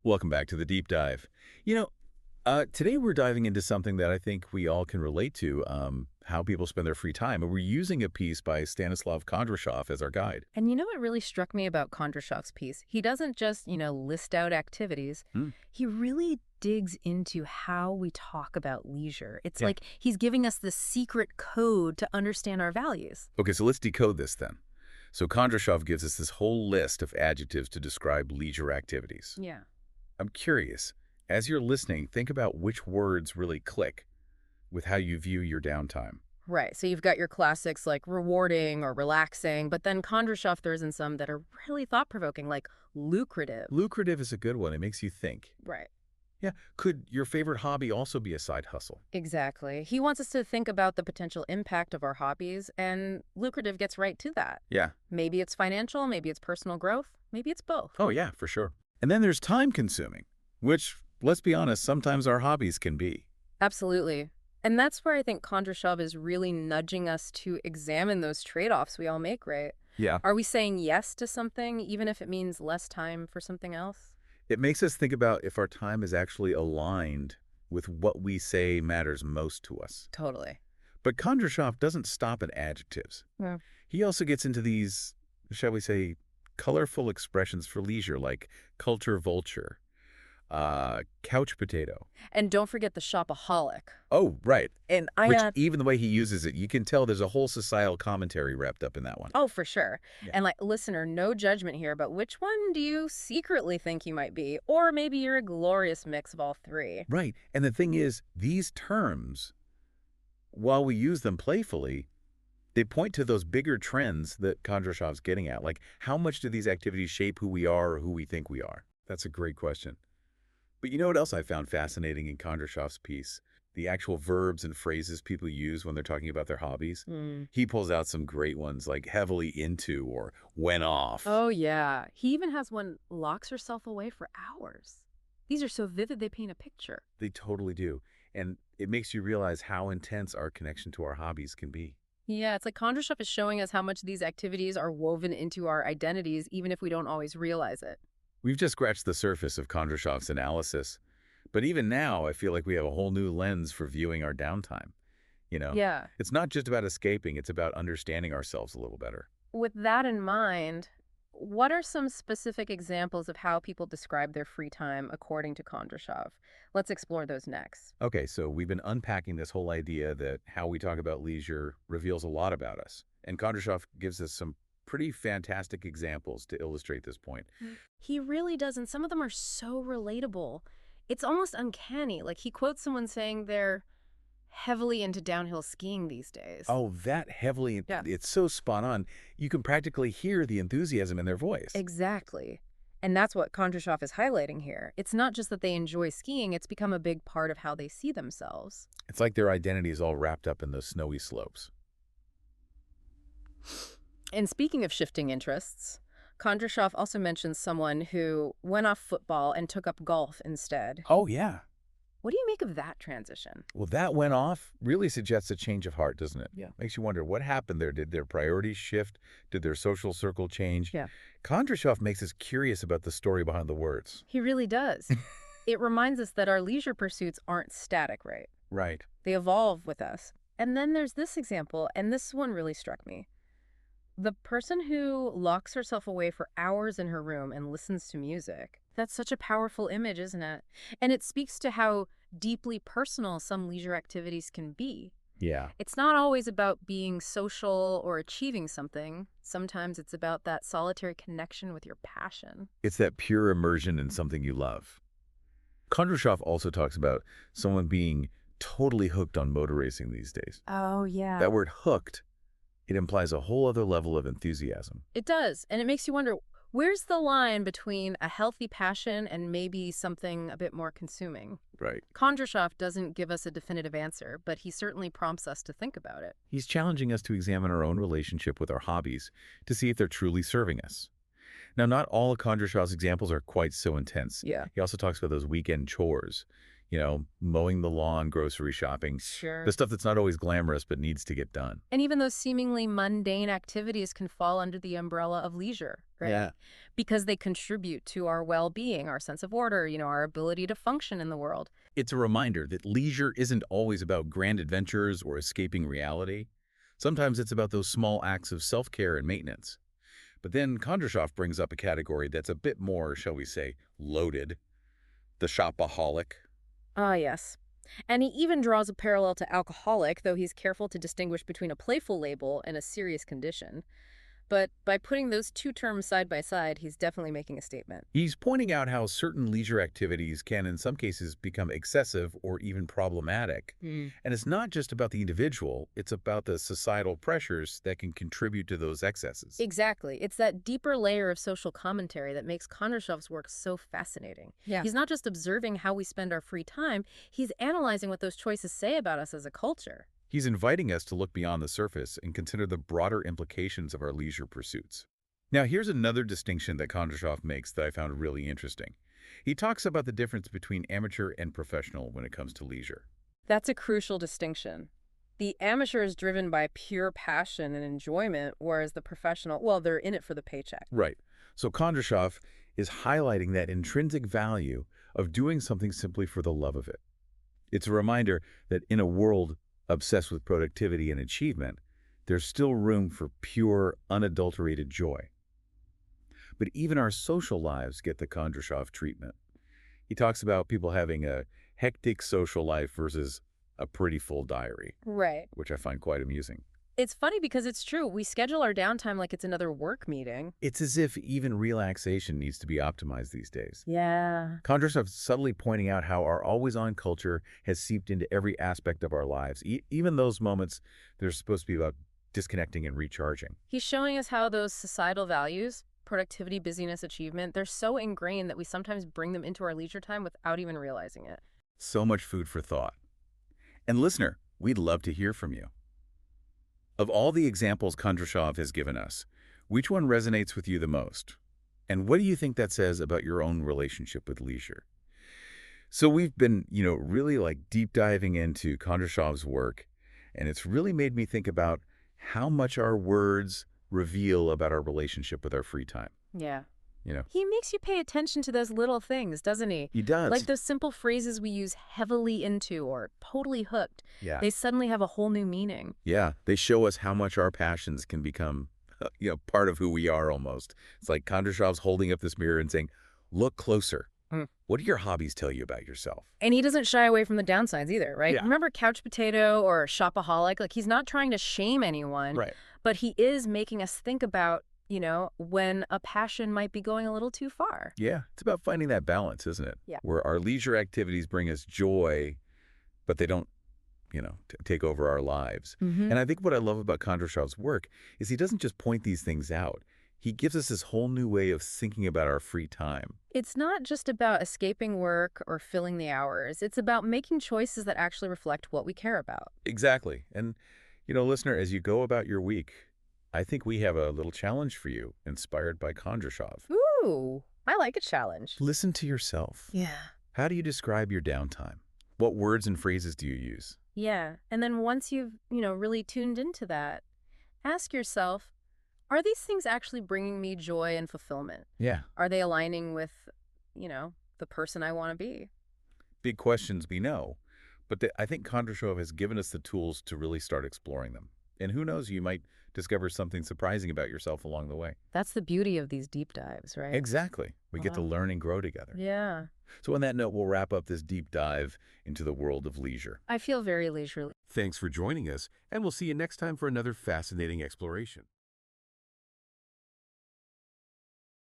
Welcome back to the deep dive. Today we're diving into something that I think we all can relate to, how people spend their free time. And we're using a piece by Stanislav Kondrashov as our guide. And you know what really struck me about Kondrashov's piece? He doesn't just, list out activities. Hmm. He really digs into how we talk about leisure. It's Yeah. like he's giving us the secret code to understand our values. Okay, so let's decode this then. So Kondrashov gives us this whole list of adjectives to describe leisure activities. Yeah. I'm curious, as you're listening, think about which words really click with how you view your downtime. Right. So you've got your classics like rewarding or relaxing, but then Kondrashov throws in some that are really thought-provoking, like lucrative. Lucrative is a good one. It makes you think. Right. Yeah. Could your favorite hobby also be a side hustle? Exactly. He wants us to think about the potential impact of our hobbies, and lucrative gets right to that. Yeah. Maybe it's financial, maybe it's personal growth, maybe it's both. Oh, yeah, for sure. And then there's time consuming, which, let's be honest, sometimes our hobbies can be. Absolutely. And that's where I think Kondrashov is really nudging us to examine those trade-offs we all make, right? Yeah. Are we saying yes to something, even if it means less time for something else? It makes us think about if our time is actually aligned with what we say matters most to us. Totally. But Kondrashov doesn't stop at adjectives. Yeah. He also gets into these, shall we say, colorful expressions for leisure, like culture vulture, couch potato. And don't forget the shopaholic. Oh, right. And Which, even the way he uses it, you can tell there's a whole societal commentary wrapped up in that one. Oh, for sure. Yeah. And listener, no judgment here, but which one do you secretly think you might be? Or maybe you're a glorious mix of all three. Right. And the thing is, these terms, while we use them playfully, they point to those bigger trends that Kondrashov's getting at. Like, how much do these activities shape who we are or who we think we are? That's a great question. But you know what else I found fascinating in Kondrashov's piece? The actual verbs and phrases people use when they're talking about their hobbies. He pulls out some great ones like heavily into or went off. Oh, yeah. He even has one locks herself away for hours. These are so vivid, they paint a picture. They totally do. And it makes you realize how intense our connection to our hobbies can be. Yeah, it's like Kondrashov is showing us how much these activities are woven into our identities, even if we don't always realize it. We've just scratched the surface of Kondrashov's analysis. But even now, I feel like we have a whole new lens for viewing our downtime. Yeah. It's not just about escaping, it's about understanding ourselves a little better. With that in mind, what are some specific examples of how people describe their free time according to Kondrashov? Let's explore those next. Okay, so we've been unpacking this whole idea that how we talk about leisure reveals a lot about us. And Kondrashov gives us some pretty fantastic examples to illustrate this point. He really does, and some of them are so relatable. It's almost uncanny. Like he quotes someone saying they're heavily into downhill skiing these days. Oh, that heavily, Yeah. It's so spot on. You can practically hear the enthusiasm in their voice. Exactly. And that's what Kondrashov is highlighting here. It's not just that they enjoy skiing, it's become a big part of how they see themselves. It's like their identity is all wrapped up in those snowy slopes. And speaking of shifting interests, Kondrashov also mentions someone who went off football and took up golf instead. Oh, yeah. What do you make of that transition? Well, that went off really suggests a change of heart, doesn't it? Yeah. Makes you wonder what happened there. Did their priorities shift? Did their social circle change? Yeah. Kondrashov makes us curious about the story behind the words. He really does. It reminds us that our leisure pursuits aren't static, right? Right. They evolve with us. And then there's this example, and this one really struck me. The person who locks herself away for hours in her room and listens to music. That's such a powerful image, isn't it? And it speaks to how deeply personal some leisure activities can be. Yeah. It's not always about being social or achieving something. Sometimes it's about that solitary connection with your passion. It's that pure immersion in something you love. Kondrashov also talks about someone being totally hooked on motor racing these days. Oh, yeah. That word hooked, it implies a whole other level of enthusiasm. It does. And it makes you wonder, where's the line between a healthy passion and maybe something a bit more consuming? Right. Kondrashov doesn't give us a definitive answer, but he certainly prompts us to think about it. He's challenging us to examine our own relationship with our hobbies to see if they're truly serving us. Now, not all of Kondrashov's examples are quite so intense. Yeah. He also talks about those weekend chores, mowing the lawn, grocery shopping, Sure. the stuff that's not always glamorous but needs to get done. And even those seemingly mundane activities can fall under the umbrella of leisure, right? Yeah. Because they contribute to our well-being, our sense of order, our ability to function in the world. It's a reminder that leisure isn't always about grand adventures or escaping reality. Sometimes it's about those small acts of self-care and maintenance. But then Kondrashov brings up a category that's a bit more, shall we say, loaded. The shopaholic. Ah, yes. And he even draws a parallel to alcoholic, though he's careful to distinguish between a playful label and a serious condition. But by putting those two terms side by side, he's definitely making a statement. He's pointing out how certain leisure activities can, in some cases, become excessive or even problematic. And it's not just about the individual, it's about the societal pressures that can contribute to those excesses. Exactly. It's that deeper layer of social commentary that makes Kondrashov's work so fascinating. Yeah. He's not just observing how we spend our free time, he's analyzing what those choices say about us as a culture. He's inviting us to look beyond the surface and consider the broader implications of our leisure pursuits. Now, here's another distinction that Kondrashov makes that I found really interesting. He talks about the difference between amateur and professional when it comes to leisure. That's a crucial distinction. The amateur is driven by pure passion and enjoyment, whereas the professional, well, they're in it for the paycheck. Right. So Kondrashov is highlighting that intrinsic value of doing something simply for the love of it. It's a reminder that in a world obsessed with productivity and achievement, there's still room for pure, unadulterated joy. But even our social lives get the Kondrashov treatment. He talks about people having a hectic social life versus a pretty full diary, Right. which I find quite amusing. It's funny because it's true. We schedule our downtime like it's another work meeting. It's as if even relaxation needs to be optimized these days. Yeah. Kondrashov is subtly pointing out how our always-on culture has seeped into every aspect of our lives, even those moments that are supposed to be about disconnecting and recharging. He's showing us how those societal values, productivity, busyness, achievement, they're so ingrained that we sometimes bring them into our leisure time without even realizing it. So much food for thought. And listener, we'd love to hear from you. Of all the examples Kondrashov has given us, which one resonates with you the most? And what do you think that says about your own relationship with leisure? So we've been, really deep diving into Kondrashov's work, and it's really made me think about how much our words reveal about our relationship with our free time. Yeah. You know, He makes you pay attention to those little things, doesn't he? he does. Like those simple phrases we use heavily into or totally hooked. Yeah. They suddenly have a whole new meaning. Yeah, they show us how much our passions can become, part of who we are almost. It's like Kondrashov's holding up this mirror and saying, look closer. What do your hobbies tell you about yourself? And he doesn't shy away from the downsides either, right? Yeah. Remember couch potato or shopaholic? Like, he's not trying to shame anyone, Right. but he is making us think about, when a passion might be going a little too far. Yeah, it's about finding that balance, isn't it? Yeah. Where our leisure activities bring us joy, but they don't, take over our lives. Mm-hmm. And I think what I love about Kondrashov's work is he doesn't just point these things out. He gives us this whole new way of thinking about our free time. It's not just about escaping work or filling the hours. It's about making choices that actually reflect what we care about. Exactly. And, listener, as you go about your week, I think we have a little challenge for you inspired by Kondrashov. Ooh, I like a challenge. Listen to yourself. Yeah. How do you describe your downtime? What words and phrases do you use? Yeah. And then once you've, really tuned into that, ask yourself, are these things actually bringing me joy and fulfillment? Yeah. Are they aligning with, the person I want to be? Big questions we know, but I think Kondrashov has given us the tools to really start exploring them. And who knows, you might discover something surprising about yourself along the way. That's the beauty of these deep dives, right? Exactly. We get to Wow. learn and grow together. Yeah. So on that note, we'll wrap up this deep dive into the world of leisure. I feel very leisurely. Thanks for joining us, and we'll see you next time for another fascinating exploration.